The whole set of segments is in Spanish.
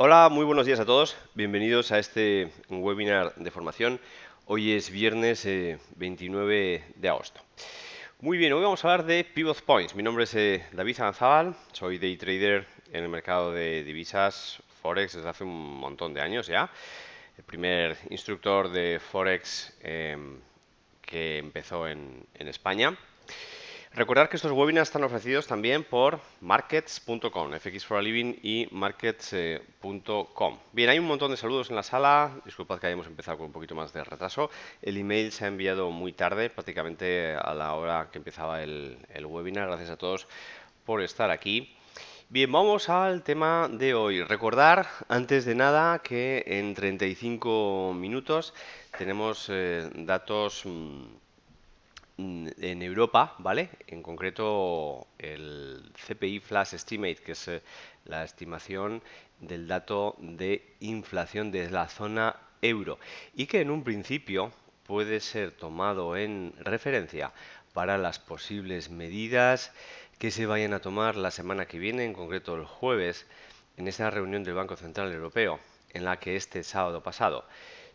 Hola, muy buenos días a todos. Bienvenidos a este webinar de formación. Hoy es viernes 29 de agosto. Muy bien, hoy vamos a hablar de Pivot Points. Mi nombre es David Aranzábal, soy day trader en el mercado de divisas Forex desde hace un montón de años ya. El primer instructor de Forex que empezó en España. Recordad que estos webinars están ofrecidos también por markets.com, FX for a Living y markets.com. Bien, hay un montón de saludos en la sala. Disculpad que hayamos empezado con un poquito más de retraso. El email se ha enviado muy tarde, prácticamente a la hora que empezaba el webinar. Gracias a todos por estar aquí. Bien, vamos al tema de hoy. Recordar, antes de nada, que en 35 minutos tenemos datos en Europa, ¿vale? En concreto el CPI Flash Estimate, que es la estimación del dato de inflación de la zona euro y que en un principio puede ser tomado en referencia para las posibles medidas que se vayan a tomar la semana que viene, en concreto el jueves, en esa reunión del Banco Central Europeo, en la que este sábado pasado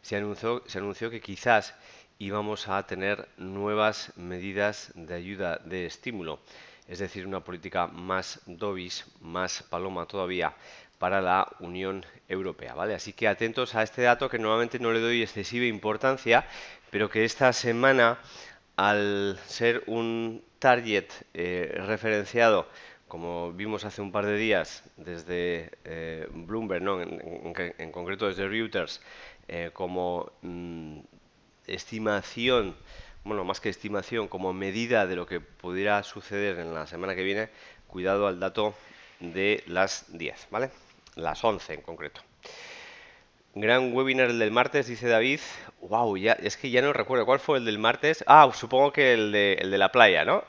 se anunció que quizás íbamos a tener nuevas medidas de ayuda de estímulo, es decir, una política más dovish, más paloma todavía para la Unión Europea, ¿vale? Así que atentos a este dato que normalmente no le doy excesiva importancia, pero que esta semana, al ser un target referenciado, como vimos hace un par de días desde Bloomberg, ¿no? En concreto desde Reuters, como estimación, bueno, más que estimación, como medida de lo que pudiera suceder en la semana que viene, cuidado al dato de las 10, ¿vale? Las 11 en concreto. Gran webinar el del martes, dice David. Wow, ya, es que ya no recuerdo cuál fue el del martes. Ah, supongo que el de la playa, ¿no?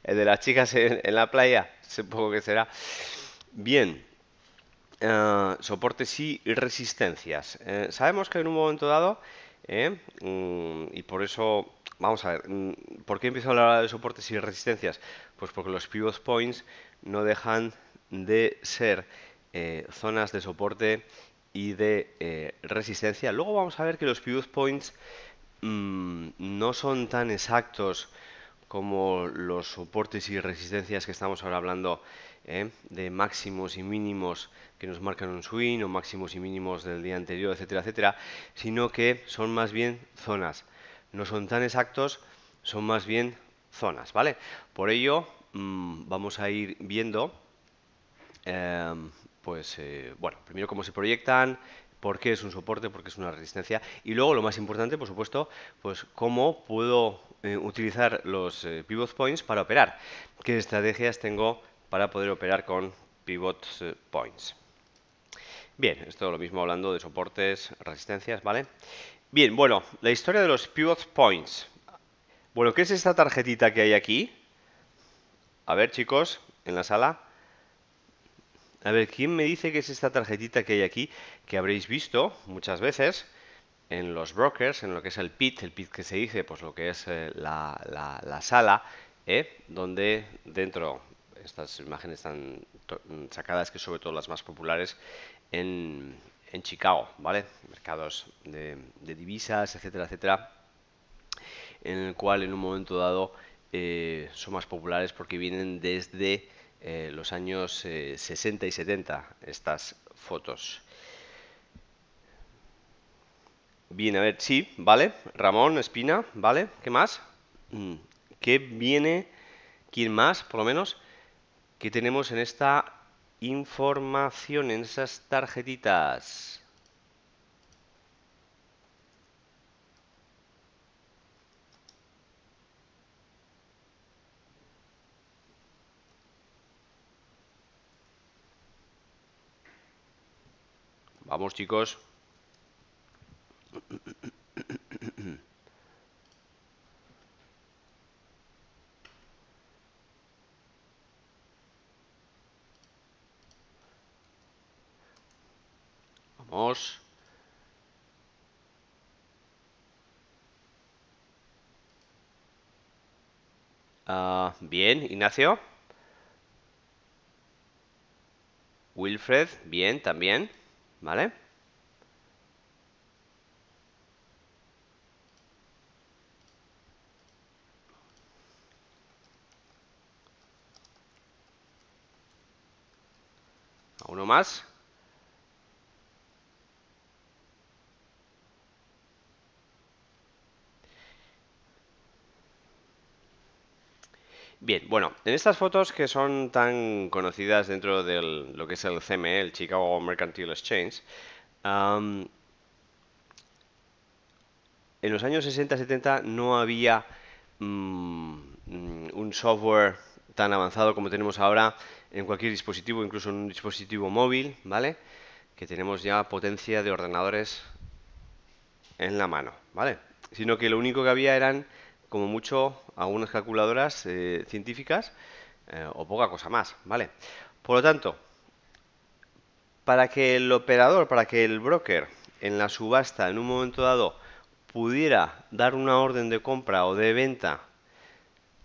El de las chicas en la playa, supongo que será. Bien, soportes y resistencias. Sabemos que en un momento dado, y por eso, vamos a ver, ¿por qué empiezo a hablar de soportes y resistencias? Pues porque los pivot points no dejan de ser zonas de soporte y de resistencia. Luego vamos a ver que los pivot points no son tan exactos como los soportes y resistencias que estamos ahora hablando, de máximos y mínimos que nos marcan un swing o máximos y mínimos del día anterior, etcétera, etcétera, sino que son más bien zonas. No son tan exactos, son más bien zonas, ¿vale? Por ello, vamos a ir viendo pues bueno, primero cómo se proyectan, por qué es un soporte, por qué es una resistencia y luego lo más importante, por supuesto, pues cómo puedo utilizar los pivot points para operar, qué estrategias tengo para poder operar con pivot points. Bien, esto lo mismo hablando de soportes, resistencias, ¿vale? Bien, bueno, la historia de los pivot points. Bueno, ¿qué es esta tarjetita que hay aquí? A ver, chicos, en la sala. A ver, ¿quién me dice que es esta tarjetita que hay aquí? Que habréis visto muchas veces en los brokers, en lo que es el pit que se dice, pues lo que es la sala, donde dentro, estas imágenes están sacadas, que sobre todo las más populares, en Chicago, ¿vale? Mercados de divisas, etcétera, etcétera, en el cual en un momento dado son más populares porque vienen desde los años 60 y 70 estas fotos. Bien, a ver, sí, vale. Ramón, Espina, vale. ¿Qué más? Mm, ¿Qué viene? ¿Quién más, por lo menos? ¿Qué tenemos en esta información, en esas tarjetitas? Vamos, chicos. Vamos. Bien, Ignacio. Wilfred, bien, también, ¿vale? ¿Uno más? Bien, bueno, en estas fotos que son tan conocidas dentro de lo que es el CME, el Chicago Mercantile Exchange, am, en los años 60-70 no había un software tan avanzado como tenemos ahora en cualquier dispositivo, incluso en un dispositivo móvil, ¿vale? Que tenemos ya potencia de ordenadores en la mano, ¿vale? Sino que lo único que había eran, como mucho, algunas calculadoras científicas o poca cosa más, ¿vale? Por lo tanto, para que el operador, para que el broker en la subasta en un momento dado pudiera dar una orden de compra o de venta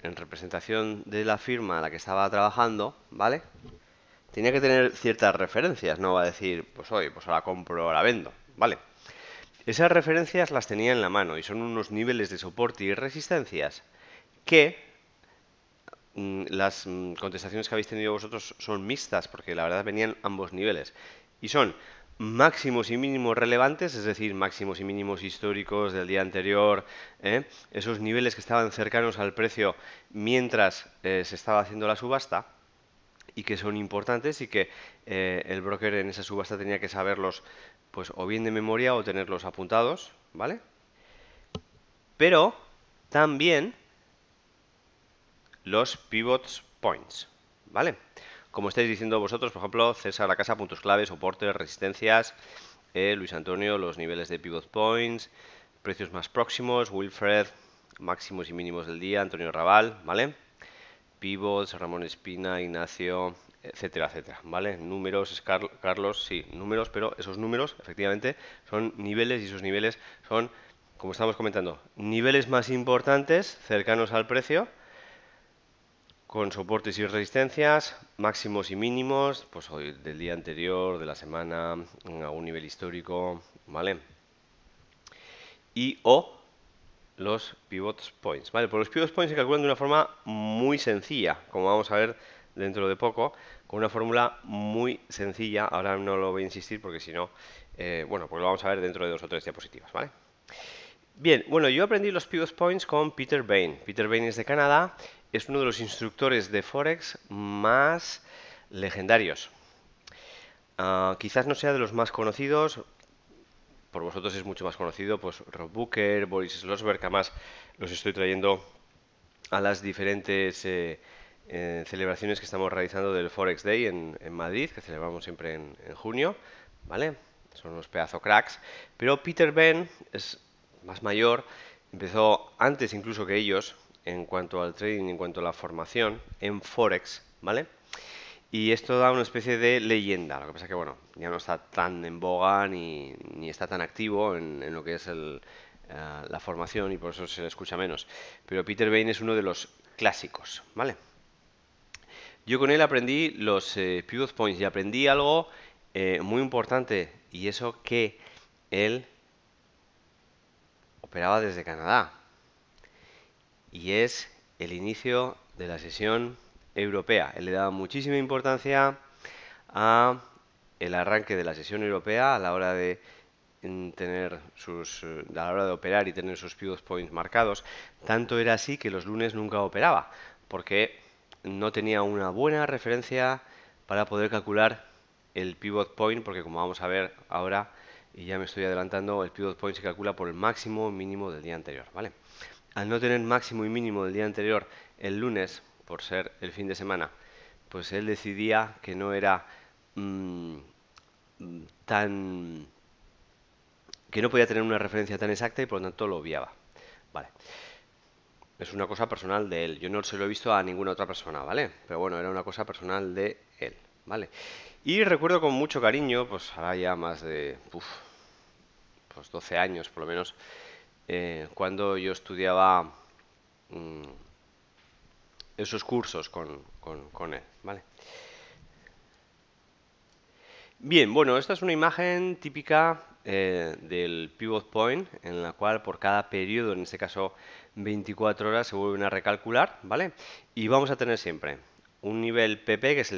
en representación de la firma a la que estaba trabajando, ¿vale? Tenía que tener ciertas referencias, no va a decir, pues oye, pues ahora compro, ahora vendo, ¿vale? Esas referencias las tenía en la mano y son unos niveles de soporte y resistencias que las contestaciones que habéis tenido vosotros son mixtas, porque la verdad venían ambos niveles. Y son máximos y mínimos relevantes, es decir, máximos y mínimos históricos del día anterior, esos niveles que estaban cercanos al precio mientras se estaba haciendo la subasta y que son importantes y que el broker en esa subasta tenía que saberlos pues o bien de memoria o tenerlos apuntados, ¿vale? Pero también los pivot points, ¿vale? Como estáis diciendo vosotros, por ejemplo, César la casa, puntos clave, soportes, resistencias, Luis Antonio, los niveles de pivot points, precios más próximos, Wilfred, máximos y mínimos del día, Antonio Raval, ¿vale? Pivots, Ramón Espina, Ignacio, etcétera, etcétera, ¿vale? Números, Carlos, sí, números, pero esos números, efectivamente, son niveles y esos niveles son, como estamos comentando, niveles más importantes, cercanos al precio, con soportes y resistencias, máximos y mínimos, pues hoy del día anterior, de la semana, a un nivel histórico, ¿vale? Y o los pivot points, ¿vale? Pues los pivot points se calculan de una forma muy sencilla, como vamos a ver dentro de poco, con una fórmula muy sencilla. Ahora no lo voy a insistir porque si no, bueno, pues lo vamos a ver dentro de 2 o 3 diapositivas, ¿vale? Bien, bueno, yo aprendí los pivot points con Peter Bain. Peter Bain es de Canadá, es uno de los instructores de Forex más legendarios. Quizás no sea de los más conocidos, por vosotros es mucho más conocido, pues Rob Booker, Boris Slosberg, que además los estoy trayendo a las diferentes celebraciones que estamos realizando del Forex Day en Madrid, que celebramos siempre en junio, ¿vale? Son unos pedazo cracks. Pero Peter Ben es más mayor, empezó antes incluso que ellos en cuanto al trading, en cuanto a la formación en Forex, ¿vale? Y esto da una especie de leyenda. Lo que pasa que, bueno, ya no está tan en boga ni está tan activo en lo que es la formación y por eso se le escucha menos. Pero Peter Bain es uno de los clásicos, ¿vale? Yo con él aprendí los pivot points y aprendí algo muy importante y eso que él operaba desde Canadá y es el inicio de la sesión europea. Él le daba muchísima importancia a el arranque de la sesión europea a la hora de tener a la hora de operar y tener sus pivot points marcados. Tanto era así que los lunes nunca operaba, porque no tenía una buena referencia para poder calcular el pivot point, porque como vamos a ver ahora, y ya me estoy adelantando, el pivot point se calcula por el máximo o mínimo del día anterior, ¿vale? Al no tener máximo y mínimo del día anterior el lunes, por ser el fin de semana, pues él decidía que no era mm, tan que no podía tener una referencia tan exacta y por lo tanto lo obviaba. Vale. Es una cosa personal de él. Yo no se lo he visto a ninguna otra persona, ¿vale? Pero bueno, era una cosa personal de él, ¿vale? Y recuerdo con mucho cariño, pues ahora ya más de pues 12 años por lo menos, cuando yo estudiaba mm, esos cursos con él, ¿vale? Bien, bueno, esta es una imagen típica del pivot point, en la cual por cada periodo, en este caso 24 horas, se vuelven a recalcular, ¿vale? Y vamos a tener siempre un nivel PP, que es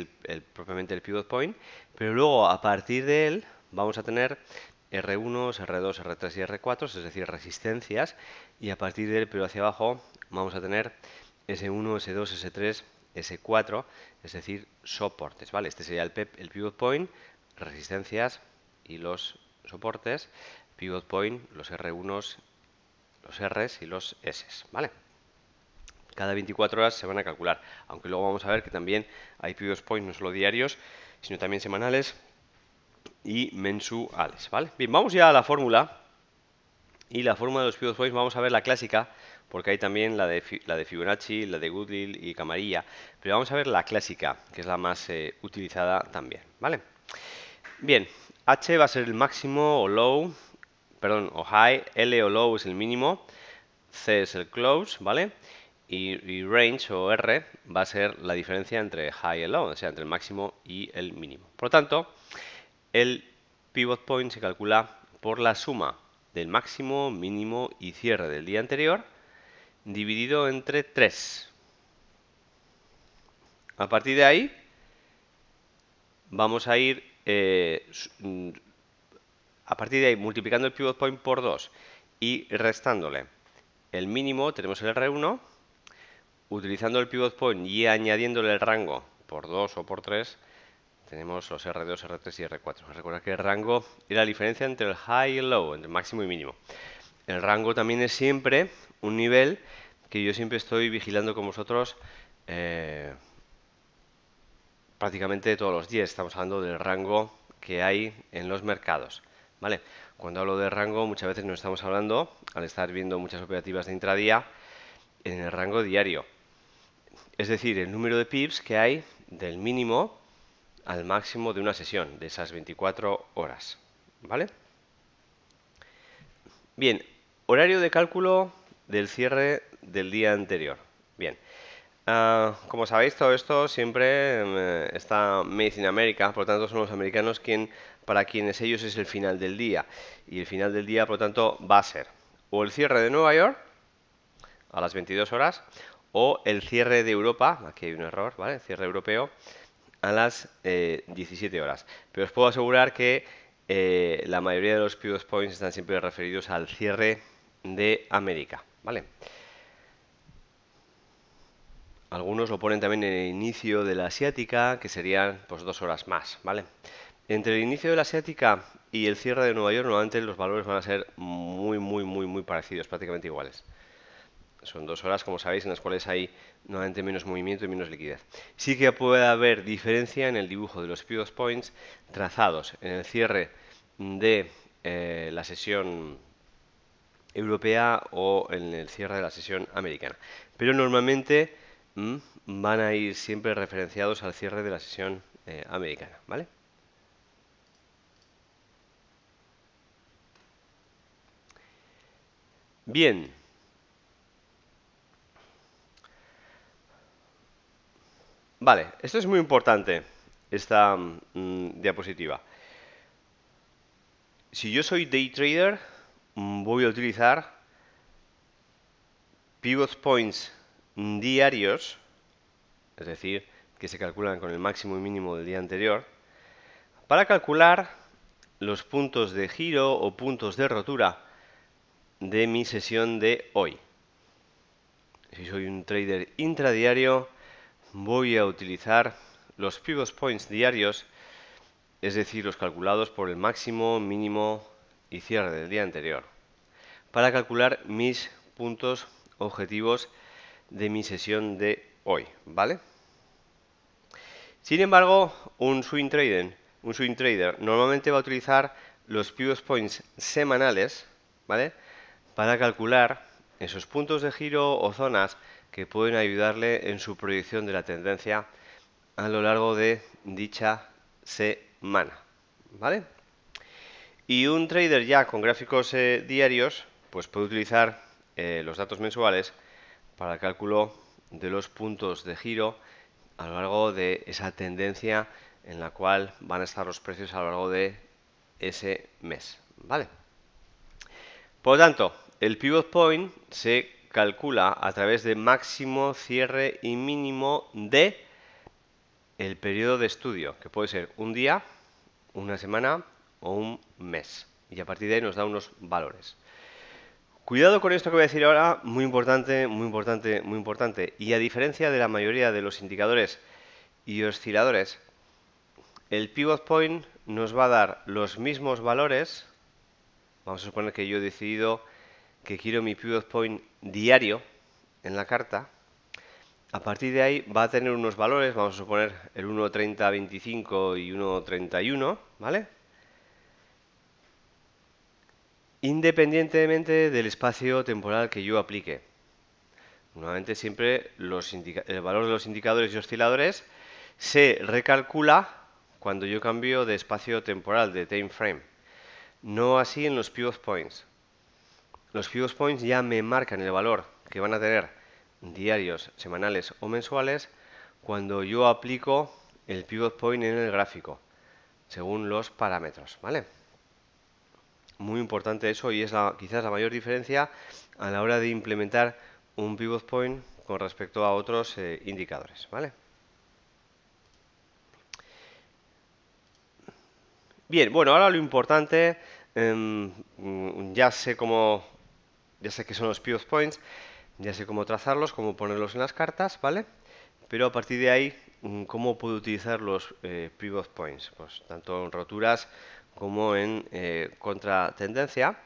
propiamente el pivot point, pero luego a partir de él vamos a tener R1, R2, R3 y R4, es decir, resistencias, y a partir de él, pero hacia abajo, vamos a tener S1, S2, S3, S4, es decir, soportes, ¿vale? Este sería el pivot point, resistencias y los soportes, pivot point, los R1s, los Rs y los S, ¿vale? Cada 24 horas se van a calcular, aunque luego vamos a ver que también hay pivot point no solo diarios, sino también semanales y mensuales, ¿vale? Bien, vamos ya a la fórmula. Y la fórmula de los pivot points, vamos a ver la clásica, porque hay también la de Fibonacci, la de Goodwill y Camarilla, pero vamos a ver la clásica, que es la más utilizada también, ¿vale? Bien, H va a ser el máximo o low, perdón, o high, L o low es el mínimo, C es el close, ¿vale? Y range o R va a ser la diferencia entre high y low, o sea, entre el máximo y el mínimo. Por lo tanto, el pivot point se calcula por la suma del máximo, mínimo y cierre del día anterior dividido entre 3. A partir de ahí vamos a ir a partir de ahí multiplicando el pivot point por 2 y restándole el mínimo, tenemos el R1, utilizando el pivot point y añadiéndole el rango por 2 o por 3, tenemos los R2, R3 y R4. Recuerda que el rango es la diferencia entre el high y el low, entre máximo y mínimo. El rango también es siempre un nivel que yo siempre estoy vigilando con vosotros prácticamente todos los días. Estamos hablando del rango que hay en los mercados, ¿vale? Cuando hablo de rango, muchas veces no estamos hablando, al estar viendo muchas operativas de intradía, en el rango diario. Es decir, el número de pips que hay del mínimo al máximo de una sesión, de esas 24 horas, ¿vale? Bien, horario de cálculo del cierre del día anterior. Bien, como sabéis, todo esto siempre está made in America, por lo tanto son los americanos para quienes ellos es el final del día. Y el final del día, por lo tanto, va a ser o el cierre de Nueva York a las 22 horas o el cierre de Europa, aquí hay un error, ¿vale? El cierre europeo a las 17 horas. Pero os puedo asegurar que la mayoría de los pivot points están siempre referidos al cierre de América, ¿vale? Algunos lo ponen también en el inicio de la asiática, que serían pues 2 horas más, ¿vale? Entre el inicio de la asiática y el cierre de Nueva York, normalmente los valores van a ser muy parecidos, prácticamente iguales. Son 2 horas, como sabéis, en las cuales hay normalmente menos movimiento y menos liquidez. Sí que puede haber diferencia en el dibujo de los pivot points trazados en el cierre de la sesión europea o en el cierre de la sesión americana. Pero normalmente van a ir siempre referenciados al cierre de la sesión americana, ¿vale? Bien. Vale, esto es muy importante, esta diapositiva. Si yo soy day trader, voy a utilizar pivot points diarios, es decir, que se calculan con el máximo y mínimo del día anterior, para calcular los puntos de giro o puntos de rotura de mi sesión de hoy. Si soy un trader intradiario, voy a utilizar los pivot points diarios, es decir, los calculados por el máximo, mínimo y cierre del día anterior, para calcular mis puntos objetivos de mi sesión de hoy, ¿vale? Sin embargo, un swing trader normalmente va a utilizar los pivot points semanales, ¿vale? Para calcular esos puntos de giro o zonas que pueden ayudarle en su proyección de la tendencia a lo largo de dicha semana, ¿vale? Y un trader ya con gráficos diarios, pues puede utilizar los datos mensuales para el cálculo de los puntos de giro a lo largo de esa tendencia en la cual van a estar los precios a lo largo de ese mes, ¿vale? Por lo tanto, el pivot point se calcula a través de máximo, cierre y mínimo de el periodo de estudio, que puede ser un día, una semana o un mes. Y a partir de ahí nos da unos valores. Cuidado con esto que voy a decir ahora, muy importante, muy importante, muy importante. Y a diferencia de la mayoría de los indicadores y osciladores, el pivot point nos va a dar los mismos valores. Vamos a suponer que yo he decidido que quiero mi pivot point diario en la carta. A partir de ahí va a tener unos valores, vamos a suponer el 1.30.25 y 1.31, ¿vale? Independientemente del espacio temporal que yo aplique. Normalmente siempre el valor de los indicadores y osciladores se recalcula cuando yo cambio de espacio temporal, de time frame. No así en los pivot points. Los pivot points ya me marcan el valor que van a tener diarios, semanales o mensuales cuando yo aplico el pivot point en el gráfico, según los parámetros, ¿vale? Muy importante eso y es quizás la mayor diferencia a la hora de implementar un pivot point con respecto a otros indicadores, ¿vale? Bien, bueno, ahora lo importante, ya sé qué son los pivot points, ya sé cómo trazarlos, cómo ponerlos en las cartas, ¿vale? Pero a partir de ahí, ¿cómo puedo utilizar los pivot points? Pues tanto en roturas como en contratendencia.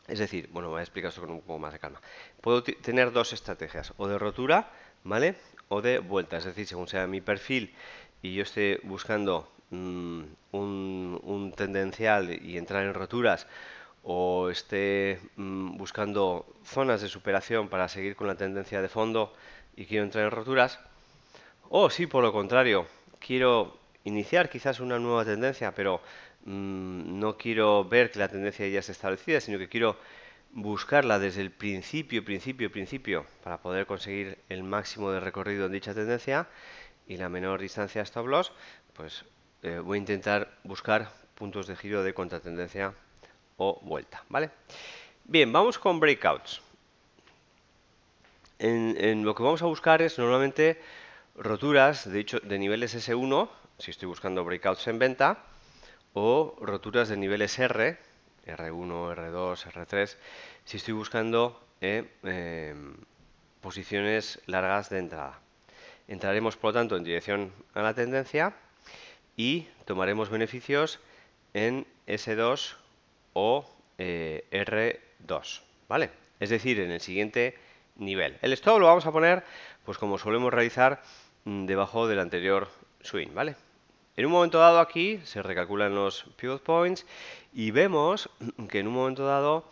Es decir, bueno, voy a explicar esto con un poco más de calma. Puedo tener dos estrategias, o de rotura, ¿vale? O de vuelta, es decir, según sea mi perfil y yo esté buscando un tendencial y entrar en roturas, o esté buscando zonas de superación para seguir con la tendencia de fondo y quiero entrar en roturas, o si por lo contrario quiero iniciar quizás una nueva tendencia, pero no quiero ver que la tendencia ya esté establecida, sino que quiero buscarla desde el principio, para poder conseguir el máximo de recorrido en dicha tendencia y la menor distancia stop loss, pues voy a intentar buscar puntos de giro de contratendencia o vuelta, ¿vale? Bien, vamos con breakouts. En lo que vamos a buscar es normalmente roturas, de hecho, de niveles S1, si estoy buscando breakouts en venta, o roturas de niveles R1, R2, R3, si estoy buscando posiciones largas de entrada. Entraremos, por lo tanto, en dirección a la tendencia y tomaremos beneficios en S2 o R2, ¿vale? Es decir, en el siguiente nivel. El stop lo vamos a poner, pues como solemos realizar, debajo del anterior swing, ¿vale? En un momento dado aquí se recalculan los pivot points y vemos que en un momento dado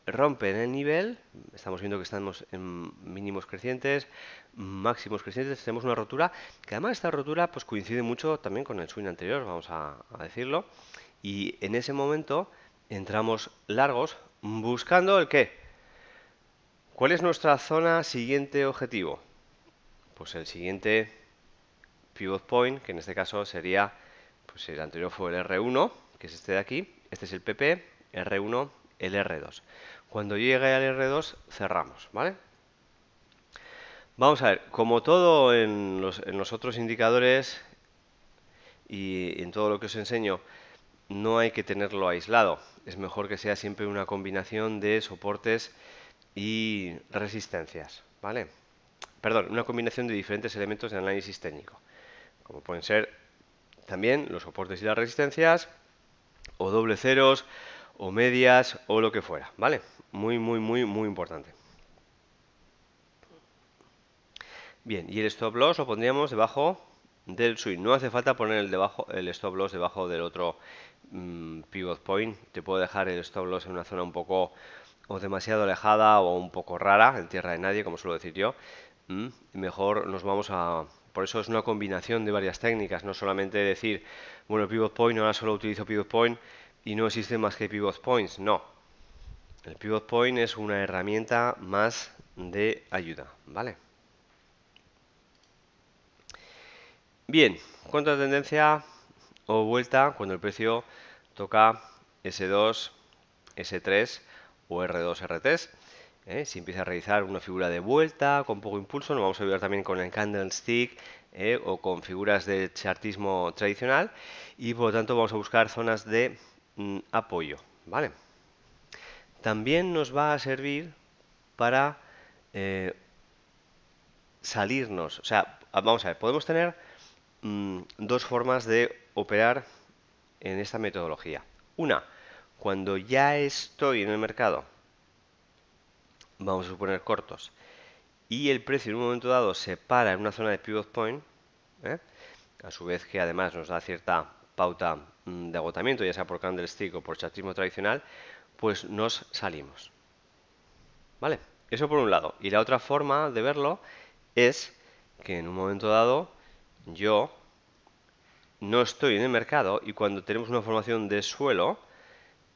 rompen el nivel. Estamos viendo que estamos en mínimos crecientes, máximos crecientes, tenemos una rotura, que además esta rotura pues coincide mucho también con el swing anterior, vamos a decirlo, y en ese momento entramos largos buscando el qué. ¿Cuál es nuestra zona siguiente objetivo? Pues el siguiente pivot point, que en este caso sería, pues el anterior fue el R1, que es este de aquí, este es el PP, R1, el R2. Cuando llegue al R2 cerramos, ¿vale? Vamos a ver, como todo en los otros indicadores y en todo lo que os enseño, no hay que tenerlo aislado. Es mejor que sea siempre una combinación de soportes y resistencias, ¿vale? Perdón, una combinación de diferentes elementos de análisis técnico, como pueden ser también los soportes y las resistencias, o doble ceros, o medias, o lo que fuera, ¿vale? Muy, muy, muy, muy importante. Bien, y el stop loss lo pondríamos debajo del swing. No hace falta poner el stop loss debajo del otro pivot point. Te puedo dejar el stop loss en una zona un poco o demasiado alejada o un poco rara, en tierra de nadie, como suelo decir yo. Mejor nos vamos a... Por eso es una combinación de varias técnicas, no solamente decir, bueno, pivot point, ahora solo utilizo pivot point y no existen más que pivot points. No, el pivot point es una herramienta más de ayuda, ¿vale? Bien, contratendencia o vuelta cuando el precio toca S2, S3 o R2, R3. Si empieza a realizar una figura de vuelta con poco impulso, nos vamos a ayudar también con el candlestick o con figuras de chartismo tradicional y por lo tanto vamos a buscar zonas de apoyo, ¿vale? También nos va a servir para eh, salirnos, o sea, vamos a ver, podemos tener dos formas de operar en esta metodología. Una, cuando ya estoy en el mercado, vamos a suponer cortos, y el precio en un momento dado se para en una zona de pivot point, ¿eh? A su vez que además nos da cierta pauta de agotamiento, ya sea por candlestick o por chartismo tradicional, pues nos salimos. ¿Vale? Eso por un lado. Y la otra forma de verlo es que en un momento dado yo no estoy en el mercado y cuando tenemos una formación de suelo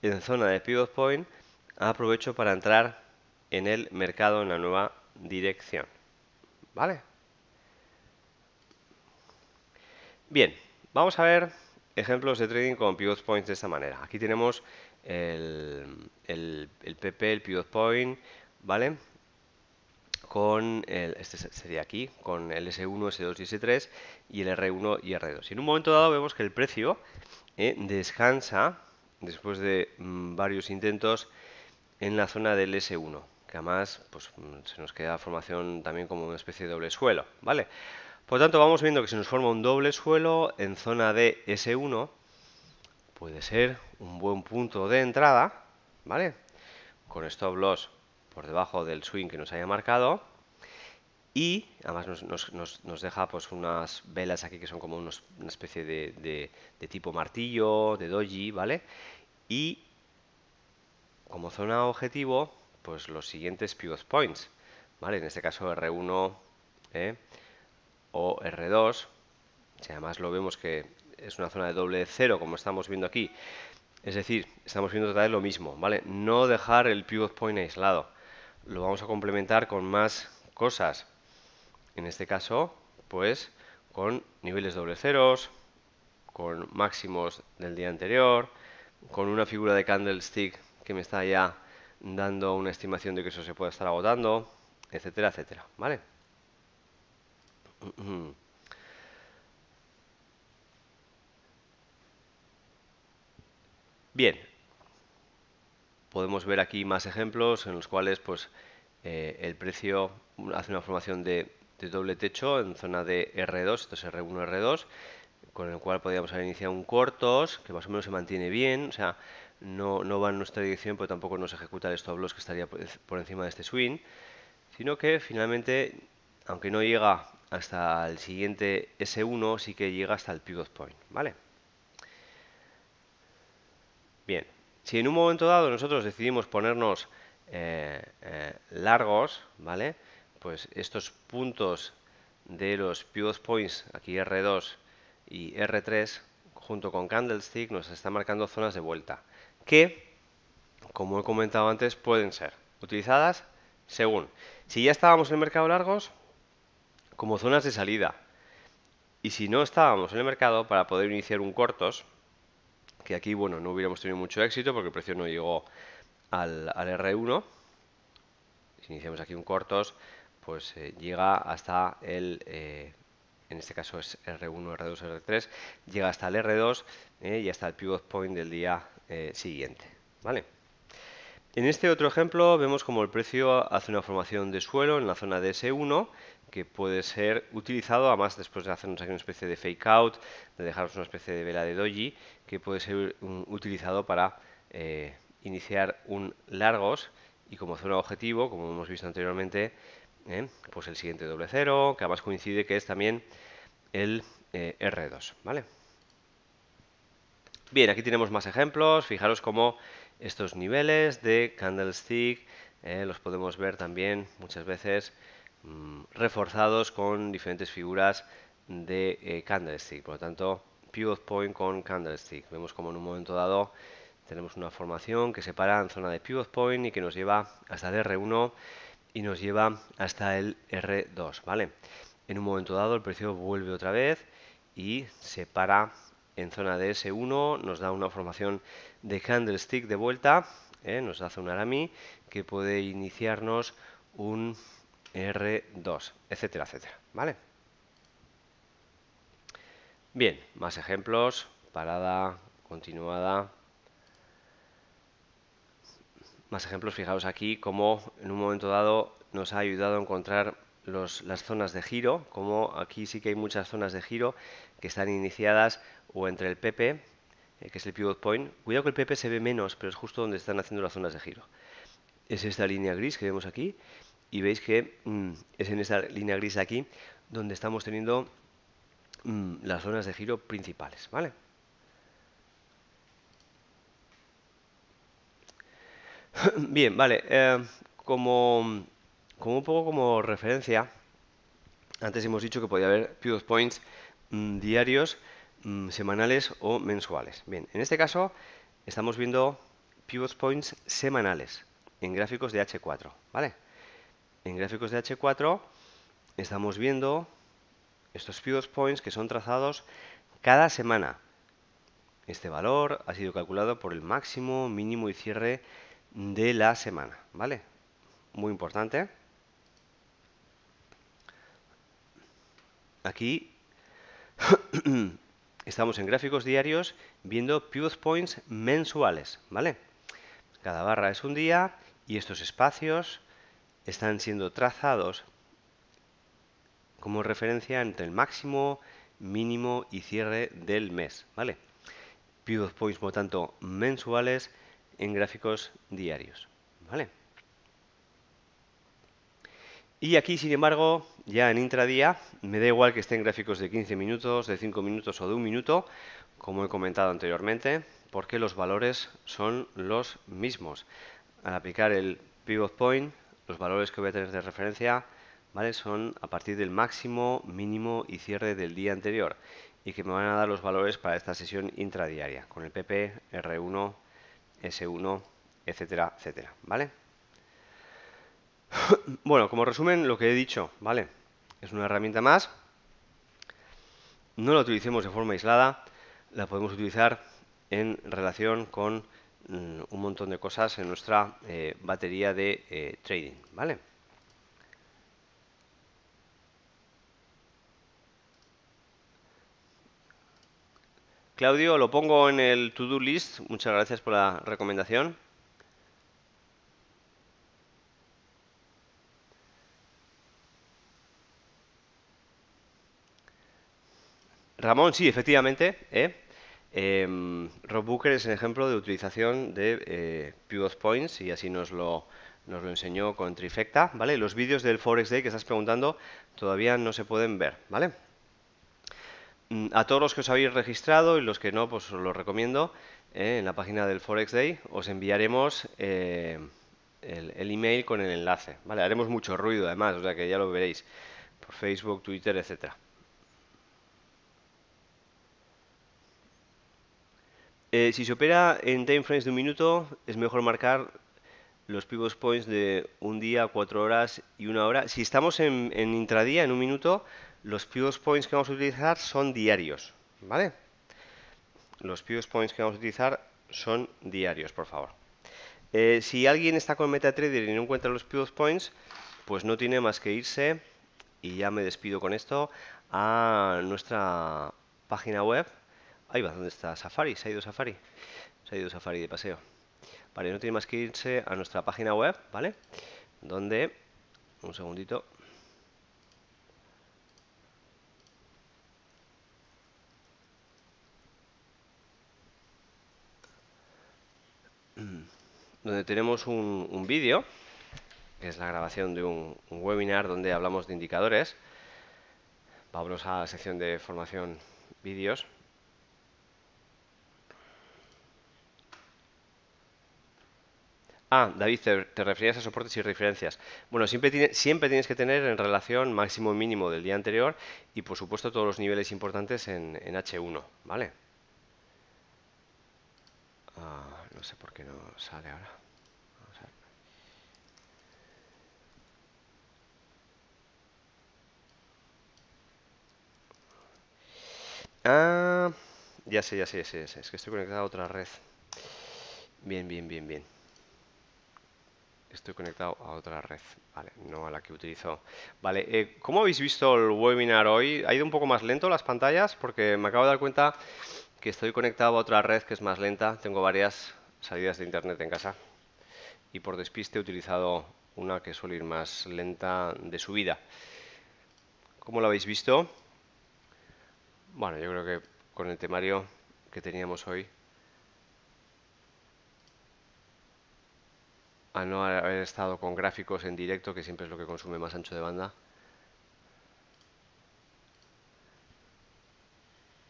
en zona de pivot point, aprovecho para entrar en el mercado en la nueva dirección. ¿Vale? Bien, vamos a ver ejemplos de trading con pivot points de esta manera. Aquí tenemos el PP, el pivot point, ¿vale? Con este sería aquí, con el S1, S2 y S3 y el R1 y R2. Y en un momento dado vemos que el precio descansa después de varios intentos en la zona del S1, que además pues, se nos queda formación también como una especie de doble suelo, ¿vale? Por lo tanto, vamos viendo que se nos forma un doble suelo en zona de S1, puede ser un buen punto de entrada, ¿vale? Con stop loss por debajo del swing que nos haya marcado. Y además nos deja pues unas velas aquí que son como una especie de tipo martillo, de doji, ¿vale? Y como zona objetivo, pues los siguientes pivot points, ¿vale? En este caso R1 o R2, si además lo vemos que es una zona de doble cero, como estamos viendo aquí, es decir, estamos viendo otra vez lo mismo, ¿vale? No dejar el pivot point aislado, lo vamos a complementar con más cosas, en este caso, pues con niveles doble ceros, con máximos del día anterior, con una figura de candlestick que me está ya dando una estimación de que eso se puede estar agotando, etcétera, etcétera, ¿vale? Bien, podemos ver aquí más ejemplos en los cuales pues el precio hace una formación de doble techo en zona de R2, esto es R1, R2, con el cual podríamos haber iniciado un cortos, que más o menos se mantiene bien, o sea, no va en nuestra dirección, pero tampoco nos ejecuta el stop loss que estaría por encima de este swing, sino que finalmente, aunque no llega hasta el siguiente S1, sí que llega hasta el pivot point, ¿vale? Bien, si en un momento dado nosotros decidimos ponernos largos, ¿vale? Pues estos puntos de los pivot points, aquí R2 y R3, junto con candlestick, nos están marcando zonas de vuelta, que, como he comentado antes, pueden ser utilizadas según, si ya estábamos en el mercado largos, como zonas de salida, y si no estábamos en el mercado, para poder iniciar un cortos, que aquí, bueno, no hubiéramos tenido mucho éxito porque el precio no llegó al R1. Si iniciamos aquí un cortos, pues llega hasta en este caso es R1, R2, R3, llega hasta el R2 y hasta el pivot point del día siguiente. ¿Vale? En este otro ejemplo vemos como el precio hace una formación de suelo en la zona de S1 que puede ser utilizado, además después de hacernos aquí una especie de fake out, de dejarnos una especie de vela de doji, que puede ser utilizado para iniciar un largos y como zona objetivo, como hemos visto anteriormente, pues el siguiente doble cero, que además coincide que es también el R2, ¿vale? Bien, aquí tenemos más ejemplos. Fijaros cómo estos niveles de candlestick los podemos ver también muchas veces reforzados con diferentes figuras de candlestick. Por lo tanto, pivot point con candlestick. Vemos como en un momento dado tenemos una formación que se para en zona de pivot point y que nos lleva hasta el R1 y nos lleva hasta el R2, ¿vale? En un momento dado el precio vuelve otra vez y se para en zona de S1, nos da una formación de candlestick de vuelta, nos hace un Arami que puede iniciarnos un R2, etcétera, etcétera, ¿vale? Bien, más ejemplos, parada, continuada. Más ejemplos, fijaos aquí cómo en un momento dado nos ha ayudado a encontrar las zonas de giro, como aquí sí que hay muchas zonas de giro que están iniciadas o entre el PP, que es el pivot point. Cuidado que el PP se ve menos, pero es justo donde están haciendo las zonas de giro. Es esta línea gris que vemos aquí y veis que es en esta línea gris de aquí donde estamos teniendo las zonas de giro principales, ¿vale? Bien, vale. Como un poco como referencia, antes hemos dicho que podía haber pivot points diarios, semanales o mensuales. Bien, en este caso estamos viendo pivot points semanales en gráficos de H4, ¿vale? En gráficos de H4 estamos viendo estos pivot points que son trazados cada semana. Este valor ha sido calculado por el máximo, mínimo y cierre de la semana, ¿vale? Muy importante. Aquí estamos en gráficos diarios viendo pivot points mensuales, ¿vale? Cada barra es un día y estos espacios están siendo trazados como referencia entre el máximo, mínimo y cierre del mes, ¿vale? Pivot points, por lo tanto, mensuales en gráficos diarios, ¿vale? Y aquí, sin embargo, ya en intradía, me da igual que esté en gráficos de 15 minutos, de 5 minutos o de un minuto, como he comentado anteriormente, porque los valores son los mismos. Al aplicar el pivot point, los valores que voy a tener de referencia, ¿vale? Son a partir del máximo, mínimo y cierre del día anterior y que me van a dar los valores para esta sesión intradiaria, con el PP, R1, S1, etcétera, etcétera, ¿vale? Bueno, como resumen, lo que he dicho, ¿vale? Es una herramienta más. No la utilicemos de forma aislada, la podemos utilizar en relación con un montón de cosas en nuestra batería de trading, ¿vale? Claudio, lo pongo en el to-do list. Muchas gracias por la recomendación. Ramón, sí, efectivamente. Rob Booker es un ejemplo de utilización de pivot points y así nos lo enseñó con Trifecta, ¿vale? Los vídeos del Forex Day que estás preguntando todavía no se pueden ver, ¿vale? A todos los que os habéis registrado y los que no, pues os lo recomiendo. En la página del Forex Day os enviaremos el email con el enlace, ¿vale? Haremos mucho ruido además, o sea que ya lo veréis por Facebook, Twitter, etcétera. Si se opera en time frames de un minuto, es mejor marcar los pivot points de un día, 4 horas y 1 hora. Si estamos en intradía, en un minuto, los pivot points que vamos a utilizar son diarios, ¿vale? Los pivot points que vamos a utilizar son diarios, por favor. Si alguien está con MetaTrader y no encuentra los pivot points, pues no tiene más que irse, y ya me despido con esto, a nuestra página web. Ahí va, ¿dónde está Safari? ¿Se ha ido Safari? Se ha ido Safari de paseo. Vale, no tiene más que irse a nuestra página web, ¿vale? Donde, un segundito, donde tenemos un vídeo, que es la grabación de un webinar donde hablamos de indicadores. Vámonos a la sección de formación vídeos. Ah, David, te referías a soportes y referencias. Bueno, siempre tienes que tener en relación máximo y mínimo del día anterior y, por supuesto, todos los niveles importantes en H1, ¿vale? No sé por qué no sale ahora. Vamos a ver. Ah, ya sé, ya sé, ya sé, ya sé. Es que estoy conectado a otra red. Bien, bien, bien, bien. Estoy conectado a otra red, vale, no a la que utilizo. Vale, ¿cómo habéis visto el webinar hoy? ¿Ha ido un poco más lento las pantallas? Porque me acabo de dar cuenta que estoy conectado a otra red que es más lenta. Tengo varias salidas de internet en casa y por despiste he utilizado una que suele ir más lenta de subida. ¿Cómo lo habéis visto? Bueno, yo creo que con el temario que teníamos hoy, a no haber estado con gráficos en directo, que siempre es lo que consume más ancho de banda,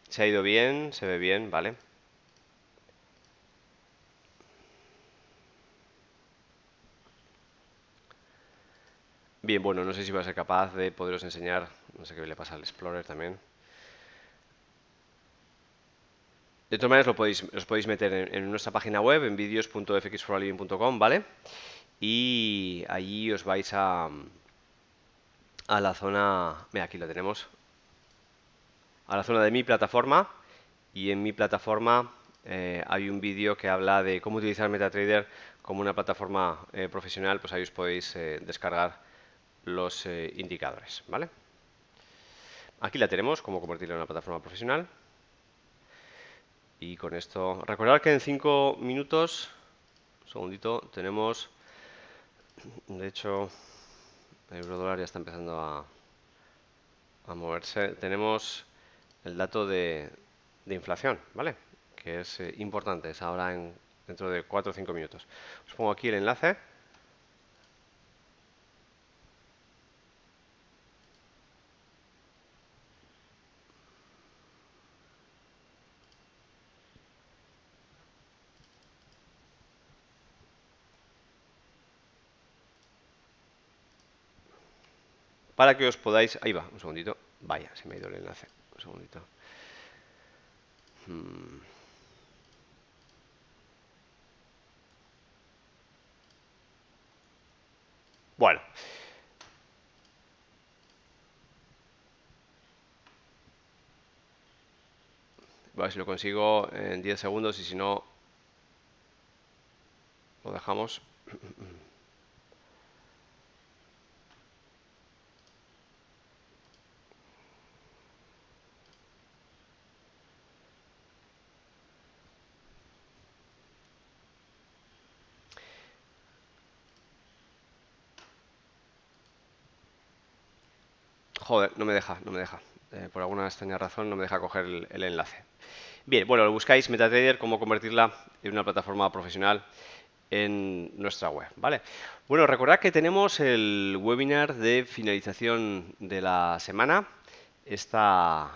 se ha ido bien, se ve bien, ¿vale? Bien, bueno, no sé si va a ser capaz de poderos enseñar, no sé qué le pasa al Explorer también. De todas maneras, los podéis meter en nuestra página web, en vídeos.fxforaliving.com, ¿vale? Y allí os vais a la zona, mira, aquí lo tenemos, a la zona de mi plataforma, y en mi plataforma hay un vídeo que habla de cómo utilizar MetaTrader como una plataforma profesional, pues ahí os podéis descargar los indicadores, ¿vale? Aquí la tenemos, cómo convertirla en una plataforma profesional. Y con esto, recordad que en 5 minutos, un segundito, tenemos, de hecho, el euro dólar ya está empezando a moverse. Tenemos el dato de inflación, ¿vale? Que es importante, es ahora dentro de 4 o 5 minutos. Os pongo aquí el enlace. Para que os podáis... Ahí va, un segundito. Vaya, se me ha ido el enlace. Un segundito. Bueno, a ver si lo consigo en 10 segundos y si no, lo dejamos. Joder, no me deja, no me deja. Por alguna extraña razón no me deja coger el enlace. Bien, bueno, lo buscáis MetaTrader, cómo convertirla en una plataforma profesional en nuestra web, ¿vale? Bueno, recordad que tenemos el webinar de finalización de la semana esta,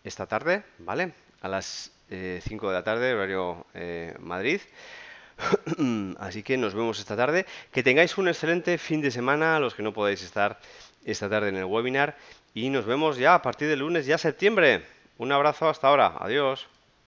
esta tarde, ¿vale? A las 5 de la tarde, horario Madrid. Así que nos vemos esta tarde. Que tengáis un excelente fin de semana, los que no podáis estar esta tarde en el webinar. Y nos vemos ya a partir del lunes, ya septiembre. Un abrazo hasta ahora. Adiós.